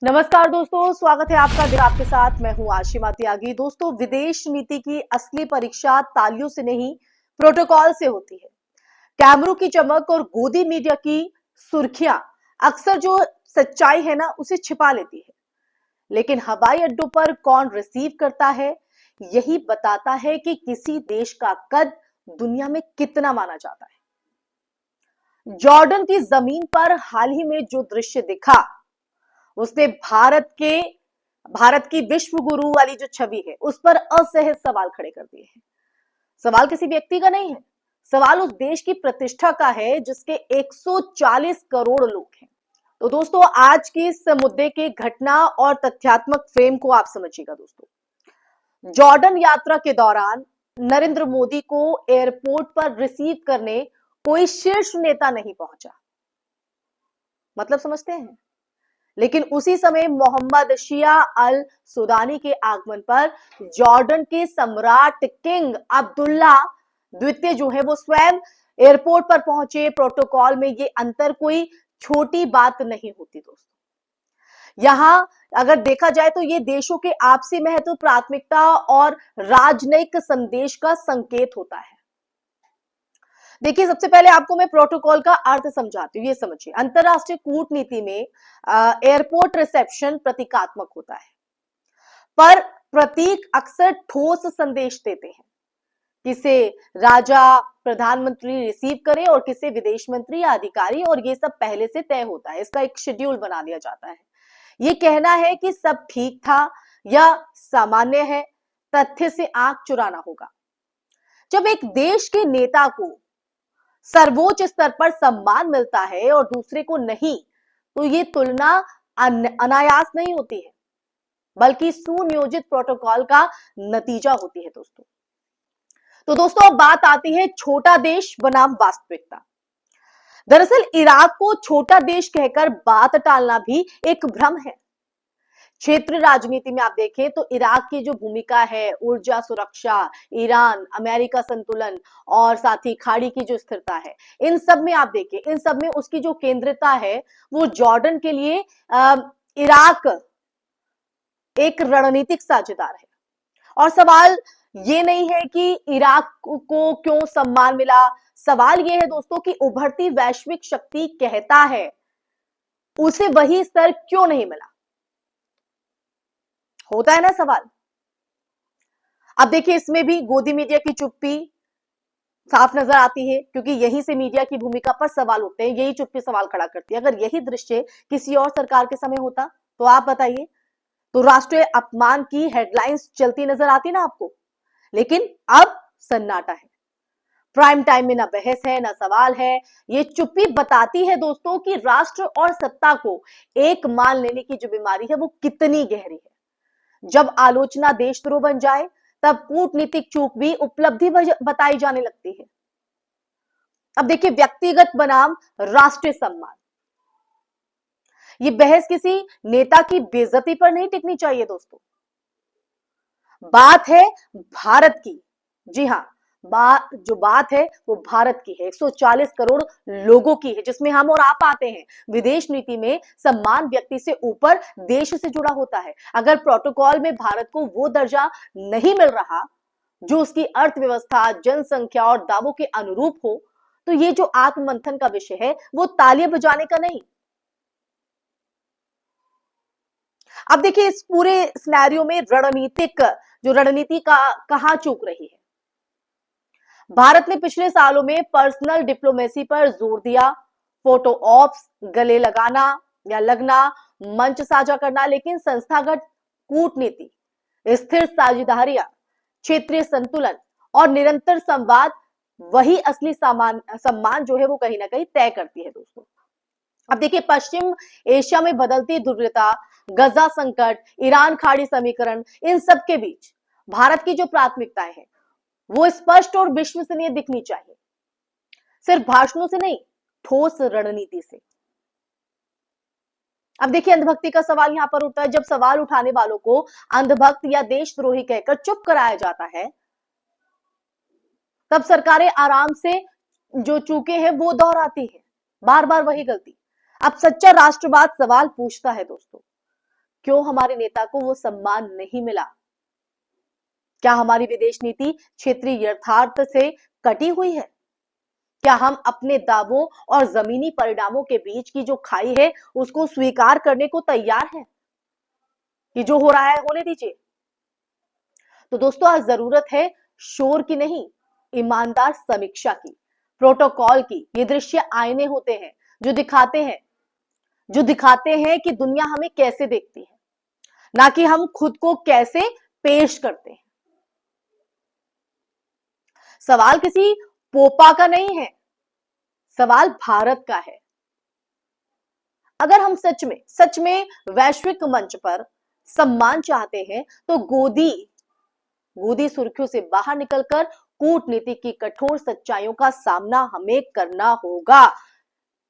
नमस्कार दोस्तों, स्वागत है आपका आपके साथ। मैं हूं आशिमा त्यागी। दोस्तों, विदेश नीति की असली परीक्षा तालियों से नहीं, प्रोटोकॉल से होती है। कैमरों की चमक और गोदी मीडिया की सुर्खियां अक्सर जो सच्चाई है ना, उसे छिपा लेती है। लेकिन हवाई अड्डों पर कौन रिसीव करता है, यही बताता है कि किसी देश का कद दुनिया में कितना माना जाता है। जॉर्डन की जमीन पर हाल ही में जो दृश्य दिखा, उसने भारत की विश्व गुरु वाली जो छवि है, उस पर असहज सवाल खड़े कर दिए हैं। सवाल किसी व्यक्ति का नहीं है, सवाल उस देश की प्रतिष्ठा का है जिसके 140 करोड़ लोग हैं। तो दोस्तों, आज की इस मुद्दे के घटना और तथ्यात्मक फ्रेम को आप समझिएगा। दोस्तों, जॉर्डन यात्रा के दौरान नरेंद्र मोदी को एयरपोर्ट पर रिसीव करने कोई शीर्ष नेता नहीं पहुंचा। मतलब समझते हैं? लेकिन उसी समय मोहम्मद शिया अल सुदानी के आगमन पर जॉर्डन के सम्राट किंग अब्दुल्ला द्वितीय जो है वो स्वयं एयरपोर्ट पर पहुंचे। प्रोटोकॉल में ये अंतर कोई छोटी बात नहीं होती दोस्तों। यहां अगर देखा जाए तो ये देशों के आपसी महत्व, प्राथमिकता और राजनयिक संदेश का संकेत होता है। देखिए, सबसे पहले आपको मैं प्रोटोकॉल का अर्थ समझाती हूँ। ये समझिए, अंतरराष्ट्रीय कूटनीति में एयरपोर्ट रिसेप्शन प्रतीकात्मक होता है, पर प्रतीक अक्सर ठोस संदेश देते हैं। किसे राजा, प्रधानमंत्री रिसीव करे और किसे विदेश मंत्री या अधिकारी, और ये सब पहले से तय होता है। इसका एक शेड्यूल बना दिया जाता है। ये कहना है कि सब ठीक था या सामान्य है, तथ्य से आंख चुराना होगा। जब एक देश के नेता को सर्वोच्च स्तर पर सम्मान मिलता है और दूसरे को नहीं, तो ये तुलना अनायास नहीं होती है, बल्कि सुनियोजित प्रोटोकॉल का नतीजा होती है दोस्तों। तो दोस्तों, अब बात आती है छोटा देश बनाम वास्तविकता। दरअसल इराक को छोटा देश कहकर बात टालना भी एक भ्रम है। क्षेत्रीय राजनीति में आप देखें तो इराक की जो भूमिका है, ऊर्जा सुरक्षा, ईरान अमेरिका संतुलन और साथ ही खाड़ी की जो स्थिरता है, इन सब में आप देखिए, इन सब में उसकी जो केंद्रिता है वो जॉर्डन के लिए इराक एक रणनीतिक साझेदार है। और सवाल ये नहीं है कि इराक को क्यों सम्मान मिला, सवाल ये है दोस्तों कि उभरती वैश्विक शक्ति कहता है उसे वही स्तर क्यों नहीं मिला। होता है ना सवाल। अब देखिए, इसमें भी गोदी मीडिया की चुप्पी साफ नजर आती है, क्योंकि यहीं से मीडिया की भूमिका पर सवाल उठते हैं। यही चुप्पी सवाल खड़ा करती है। अगर यही दृश्य किसी और सरकार के समय होता तो आप बताइए, तो राष्ट्रीय अपमान की हेडलाइंस चलती नजर आती ना आपको। लेकिन अब सन्नाटा है। प्राइम टाइम में ना बहस है ना सवाल है। ये चुप्पी बताती है दोस्तों कि राष्ट्र और सत्ता को एक मान लेने की जो बीमारी है वो कितनी गहरी है। जब आलोचना देशद्रोह बन जाए, तब कूटनीतिक चूक भी उपलब्धि बताई जाने लगती है। अब देखिए, व्यक्तिगत बनाम राष्ट्रीय सम्मान। ये बहस किसी नेता की बेइज्जती पर नहीं टिकनी चाहिए दोस्तों। बात है भारत की। जी हां, बात है वो भारत की है। 140 करोड़ लोगों की है, जिसमें हम और आप आते हैं। विदेश नीति में सम्मान व्यक्ति से ऊपर देश से जुड़ा होता है। अगर प्रोटोकॉल में भारत को वो दर्जा नहीं मिल रहा जो उसकी अर्थव्यवस्था, जनसंख्या और दावों के अनुरूप हो, तो ये जो आत्ममंथन का विषय है वो तालियां बजाने का नहीं। अब देखिए, इस पूरे सिनेरियो में रणनीति का कहां चूक रही है। भारत ने पिछले सालों में पर्सनल डिप्लोमेसी पर जोर दिया, फोटो ऑप्स, गले लगाना या लगना, मंच साझा करना, लेकिन संस्थागत कूटनीति, स्थिर साझेदारियां, क्षेत्रीय संतुलन और निरंतर संवाद, वही असली सम्मान जो है वो कहीं ना कहीं तय करती है दोस्तों। अब देखिए, पश्चिम एशिया में बदलती ध्रुवीयता, गजा संकट, ईरान खाड़ी समीकरण, इन सब के बीच भारत की जो प्राथमिकताएं हैं वो स्पष्ट और विश्वसनीय दिखनी चाहिए। सिर्फ भाषणों से नहीं, ठोस रणनीति से। अब देखिए, अंधभक्ति का सवाल यहां पर उठता है। जब सवाल उठाने वालों को अंधभक्त या देशद्रोही कहकर चुप कराया जाता है, तब सरकारें आराम से जो चूके हैं वो दोहराती है, बार बार वही गलती। अब सच्चा राष्ट्रवाद सवाल पूछता है दोस्तों, क्यों हमारे नेता को वो सम्मान नहीं मिला? क्या हमारी विदेश नीति क्षेत्रीय यथार्थ से कटी हुई है? क्या हम अपने दावों और जमीनी परिणामों के बीच की जो खाई है उसको स्वीकार करने को तैयार है कि जो हो रहा है होने दीजिए? तो दोस्तों, आज जरूरत है शोर की नहीं, ईमानदार समीक्षा की, प्रोटोकॉल की। ये दृश्य आईने होते हैं जो दिखाते हैं कि दुनिया हमें कैसे देखती है, ना कि हम खुद को कैसे पेश करते हैं। सवाल किसी पोपा का नहीं है, सवाल भारत का है। अगर हम सच में वैश्विक मंच पर सम्मान चाहते हैं तो गोदी सुर्खियों से बाहर निकलकर कूटनीति की कठोर सच्चाइयों का सामना हमें करना होगा।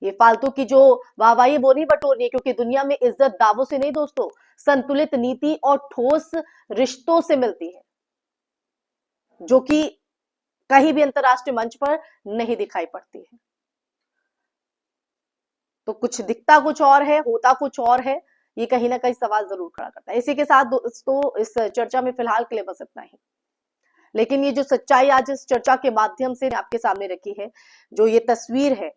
ये फालतू की जो वाहवाही वो नहीं बटोरनी है, क्योंकि दुनिया में इज्जत दावों से नहीं दोस्तों, संतुलित नीति और ठोस रिश्तों से मिलती है, जो कि कहीं भी अंतरराष्ट्रीय मंच पर नहीं दिखाई पड़ती है। तो कुछ दिखता कुछ और है, होता कुछ और है, ये कहीं ना कहीं सवाल जरूर खड़ा करता है। इसी के साथ दोस्तों इस चर्चा में फिलहाल के लिए बस इतना ही। लेकिन ये जो सच्चाई आज इस चर्चा के माध्यम से आपके सामने रखी है, जो ये तस्वीर है,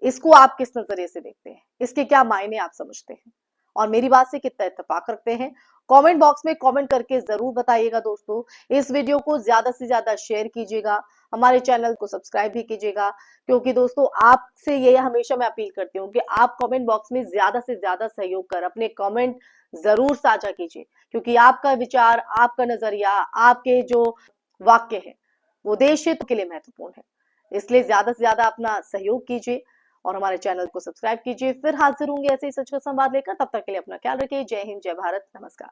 इसको आप किस नजरिए से देखते हैं, इसके क्या मायने आप समझते हैं, और मेरी बात से कितना इत्तेफाक रखते हैं, कमेंट बॉक्स में कमेंट करके जरूर बताइएगा। दोस्तों, इस वीडियो को ज्यादा से ज्यादा शेयर कीजिएगा, हमारे चैनल को सब्सक्राइब भी कीजिएगा, क्योंकि दोस्तों आपसे ये हमेशा मैं अपील करती हूँ कि आप कमेंट बॉक्स में ज्यादा से ज्यादा सहयोग कर अपने कमेंट जरूर साझा कीजिए, क्योंकि आपका विचार, आपका नजरिया, आपके जो वाक्य है वो देश हित के लिए महत्वपूर्ण है। इसलिए ज्यादा से ज्यादा अपना सहयोग कीजिए और हमारे चैनल को सब्सक्राइब कीजिए। फिर हाजिर होंगे ऐसे ही सच का संवाद लेकर, तब तक के लिए अपना ख्याल रखिए। जय हिंद, जय भारत, नमस्कार।